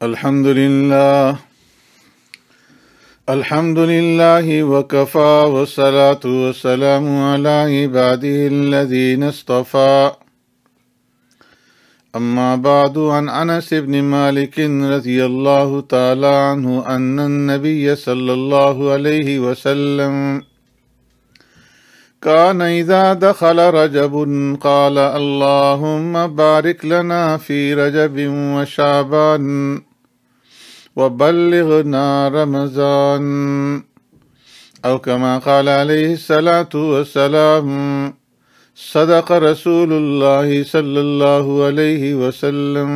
الحمد لله وكفى والصلاة والسلام على عباده الذين اصطفى أما بعد. عن أنس بن مالك رضي الله تعالى عنه أن النبي صلى الله عليه وسلم كان إذا دخل رجب قال اللهم بارك لنا في رجب وشعبان وبلغنا رمضان أو كما قال عليه الصلاة والسلام. صدق رسول الله صلی اللہ علیہ وسلم.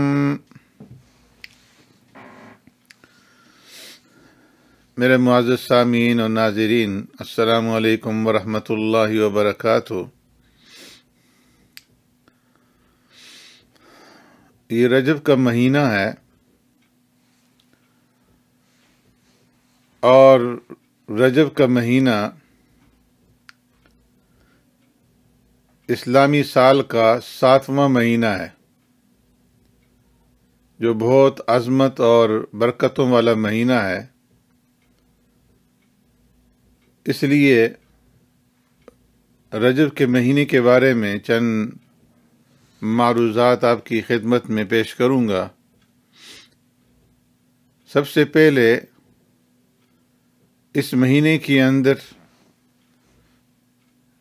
میرے معزز سامعین اور ناظرین، السلام علیکم ورحمۃ اللہ وبرکاتہ. یہ رجب کا مہینہ ہے اور رجب کا مہینہ اسلامی سال کا 7واں مہینہ ہے، جو بہت عظمت اور برکتوں والا مہینہ ہے. اس لیے رجب کے مہینے کے بارے میں چند معروضات آپ کی خدمت میں پیش کروں گا. سب سے پہلے اس مہینے کے اندر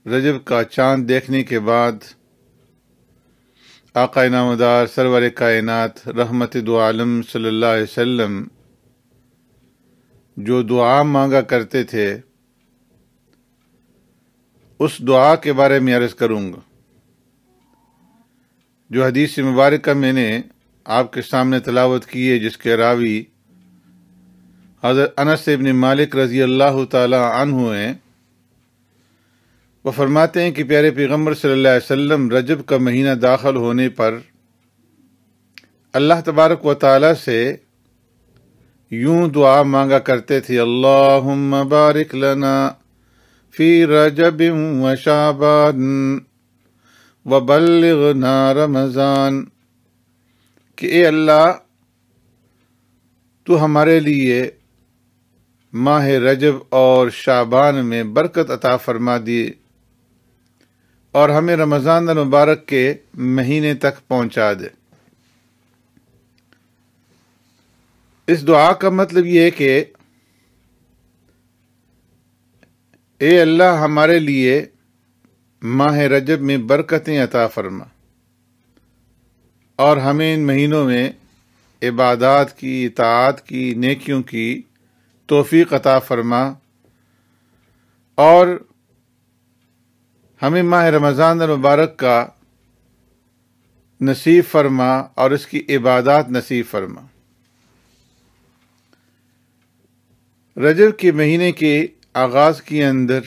رجب کا چاند دیکھنے کے بعد آقا نامدار سرور کائنات رحمت دو عالم صلی اللہ علیہ وسلم جو دعا مانگا کرتے تھے، اس دعا کے بارے میں عرض کروں گا، جو حدیث مبارکہ میں نے آپ کے سامنے تلاوت کی ہے، جس کے راوی حضرت انس بن مالک رضی اللہ تعالی عنہ ہیں. وہ فرماتے ہیں کہ پیارے پیغمبر صلی اللہ علیہ وسلم رجب کا مہینہ داخل ہونے پر اللہ تبارک و تعالی سے یوں دعا مانگا کرتے تھے: اللہم بارک لنا فی رجب و شعبان وبلغنا رمضان، کہ اے اللہ تو ہمارے لیے ماہ رجب اور شعبان میں برکت عطا فرما دی اور ہمیں رمضان المبارک کے مہینے تک پہنچا دے. اس دعا کا مطلب یہ ہے کہ اے اللہ ہمارے لیے ماہ رجب میں برکتیں عطا فرما اور ہمیں ان مہینوں میں عبادات کی، اطاعت کی، نیکیوں کی توفیق عطا فرما اور ہمیں ماہ رمضان المبارک کا نصیب فرما اور اس کی عبادات نصیب فرما. رجب کے مہینے کے آغاز کے اندر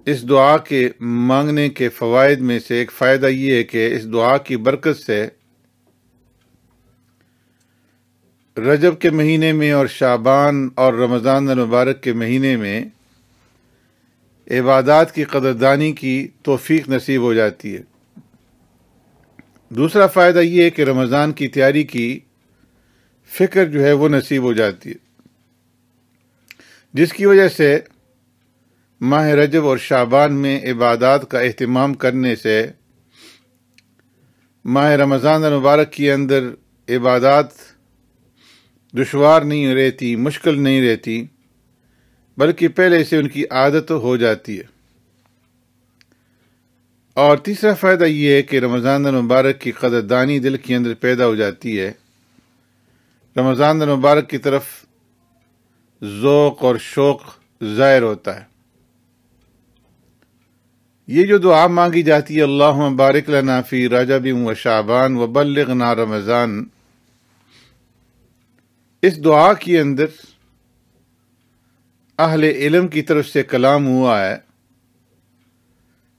اس دعا کے مانگنے کے فوائد میں سے ایک فائدہ یہ ہے کہ اس دعا کی برکت سے رجب کے مہینے میں اور شعبان اور رمضان المبارک کے مہینے میں عبادات کی قدردانی کی توفیق نصیب ہو جاتی ہے. دوسرا فائدہ یہ ہے کہ رمضان کی تیاری کی فکر جو ہے وہ نصیب ہو جاتی ہے، جس کی وجہ سے ماہ رجب اور شعبان میں عبادات کا اہتمام کرنے سے ماہ رمضان المبارک کے اندر عبادات دشوار نہیں رہتی، مشکل نہیں رہتی، بلکہ پہلے سے ان کی عادت ہو جاتی ہے. اور تیسرا فائدہ یہ ہے کہ رمضان المبارک کی قدردانی دل کے اندر پیدا ہو جاتی ہے. رمضان المبارک کی طرف ذوق اور شوق ظاہر ہوتا ہے. یہ جو دعا مانگی جاتی ہے اللہم بارک لنا فی رجب و شعبان وبلغنا رمضان، اس دعا کے اندر اہل علم کی طرف سے کلام ہوا ہے.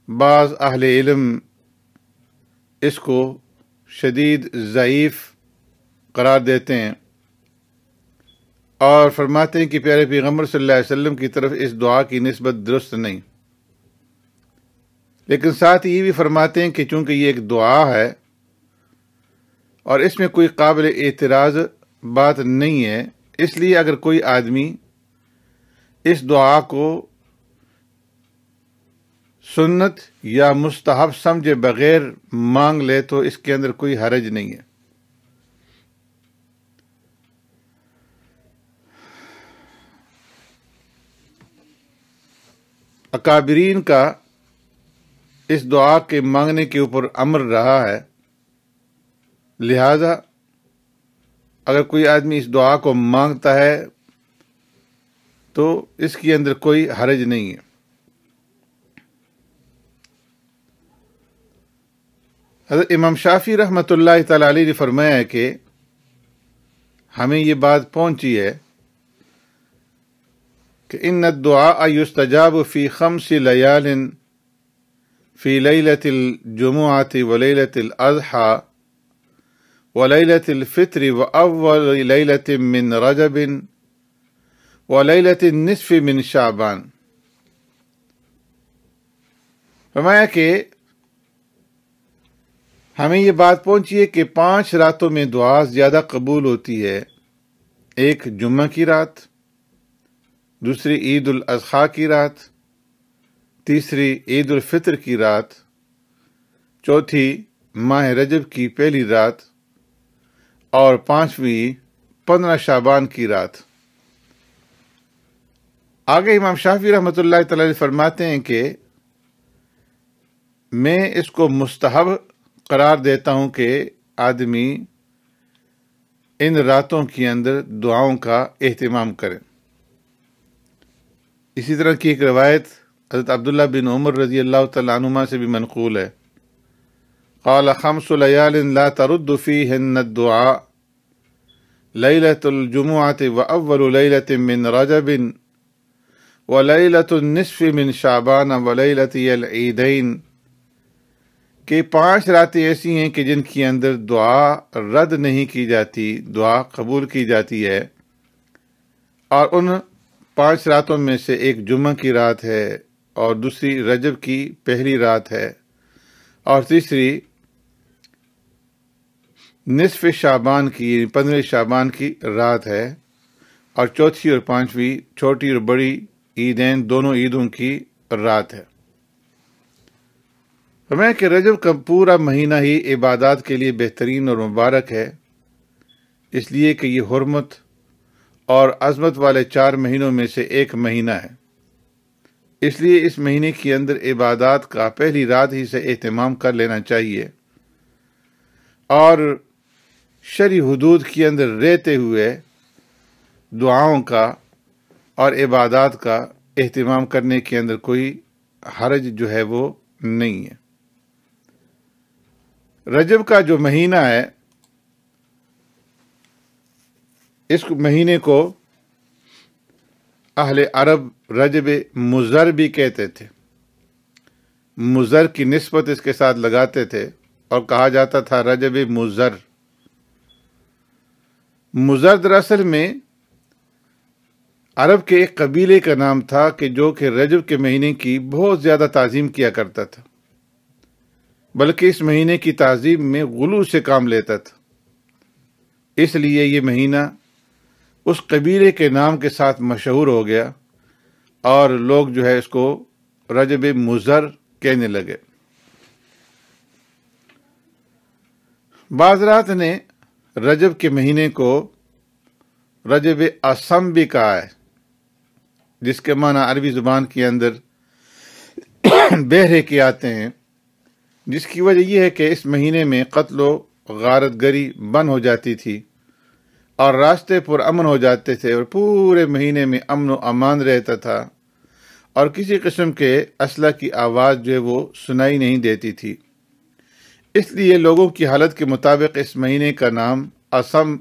بعض اہل علم اس کو شدید ضعیف قرار دیتے ہیں اور فرماتے ہیں کہ پیارے پیغمبر صلی اللہ علیہ وسلم کی طرف اس دعا کی نسبت درست نہیں. لیکن ساتھ یہ بھی فرماتے ہیں کہ چونکہ یہ ایک دعا ہے اور اس میں کوئی قابل اعتراض بات نہیں ہے۔ اس لیے اگر کوئی آدمی اس دعا کو سنت یا مستحب سمجھے بغیر مانگ لے تو اس کے اندر کوئی حرج نہیں ہے۔ اکابرین کا اس دعا کے مانگنے کے اوپر امر رہا ہے، لہذا اگر کوئی آدمی اس دعا کو مانگتا ہے تو اس کے اندر کوئی حرج نہیں ہے۔ حضرت امام شافعی رحمۃ اللہ تعالی علیہ نے فرمایا ہے کہ ہمیں یہ بات پہنچی ہے کہ ان الدعاء یستجاب فی 5 لیال فی لیلۃ الجمعۃ ولیلۃ الاضحیٰ ولیلۃ الفطر واول لیلۃ من رجب ولیلۃ النصف من شعبان۔ فرمایا کہ ہمیں یہ بات پہنچی ہے کہ 5 راتوں میں دعا زیادہ قبول ہوتی ہے، ایک جمعہ کی رات، دوسری عید الاضحیٰ کی رات، تیسری عید الفطر کی رات، چوتھی ماہ رجب کی پہلی رات، اور 5ویں 15 شعبان کی رات۔ آگے امام شافعی رحمۃ اللہ تعالی علیہ فرماتے ہیں کہ میں اس کو مستحب قرار دیتا ہوں کہ آدمی ان راتوں کے اندر دعاؤں کا اہتمام کرے۔ اسی طرح کی ایک روایت حضرت عبداللہ بن عمر رضی اللہ تعالیٰ عنہما سے بھی منقول ہے، قال 5 لیال لا ترد فیہن الدعاء لیلۃ الجمعۃ واول لیلۃ من رجب ولیلۃ النصف من شعبان ولیلۃ العیدین، کہ 5 راتیں ایسی ہیں کہ جن کے اندر دعا رد نہیں کی جاتی، دعا قبول کی جاتی ہے، اور ان 5 راتوں میں سے ایک جمعہ کی رات ہے، اور دوسری رجب کی پہلی رات ہے، اور تیسری نصف شعبان کی 15 شعبان کی رات ہے، اور چوتھی اور 5ویں چھوٹی اور بڑی عیدین دونوں عیدوں کی رات ہے۔ فرمایا کہ رجب کا پورا مہینہ ہی عبادات کے لیے بہترین اور مبارک ہے، اس لیے کہ یہ حرمت اور عظمت والے 4 مہینوں میں سے ایک مہینہ ہے، اس لیے اس مہینے کے اندر عبادات کا پہلی رات ہی سے اہتمام کر لینا چاہیے، اور شرعی حدود کے اندر رہتے ہوئے دعاؤں کا اور عبادات کا اہتمام کرنے کے اندر کوئی حرج جو ہے وہ نہیں ہے۔ رجب کا جو مہینہ ہے، اس مہینے کو اہل عرب رجب مضر بھی کہتے تھے، مضر کی نسبت اس کے ساتھ لگاتے تھے اور کہا جاتا تھا رجب مضر۔ مضر دراصل میں عرب کے ایک قبیلے کا نام تھا کہ جو کہ رجب کے مہینے کی بہت زیادہ تعظیم کیا کرتا تھا، بلکہ اس مہینے کی تعظیم میں غلو سے کام لیتا تھا، اس لیے یہ مہینہ اس قبیلے کے نام کے ساتھ مشہور ہو گیا اور لوگ جو ہے اس کو رجب مضر کہنے لگے۔ بعض رات نے رجب کے مہینے کو رجب اسم بھی کہا ہے، جس کے معنی عربی زبان کے اندر بہرے کے آتے ہیں، جس کی وجہ یہ ہے کہ اس مہینے میں قتل و غارت گری بند ہو جاتی تھی اور راستے پر امن ہو جاتے تھے، اور پورے مہینے میں امن و امان رہتا تھا، اور کسی قسم کے اسلحہ کی آواز جو ہے وہ سنائی نہیں دیتی تھی۔ اس لیے لوگوں کی حالت کے مطابق اس مہینے کا نام اسم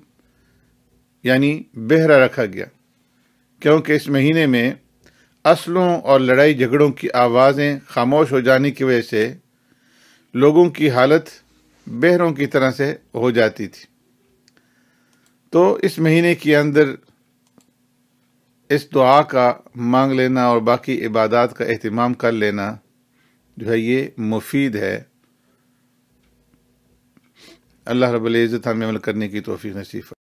یعنی بہرا رکھا گیا، کیونکہ اس مہینے میں اسلحوں اور لڑائی جھگڑوں کی آوازیں خاموش ہو جانے کی وجہ سے لوگوں کی حالت بہروں کی طرح سے ہو جاتی تھی۔ تو اس مہینے کے اندر اس دعا کا مانگ لینا اور باقی عبادات کا اہتمام کر لینا جو ہے یہ مفید ہے۔ اللہ رب العزت ہمیں عمل کرنے کی توفیق نصیب فرمائے۔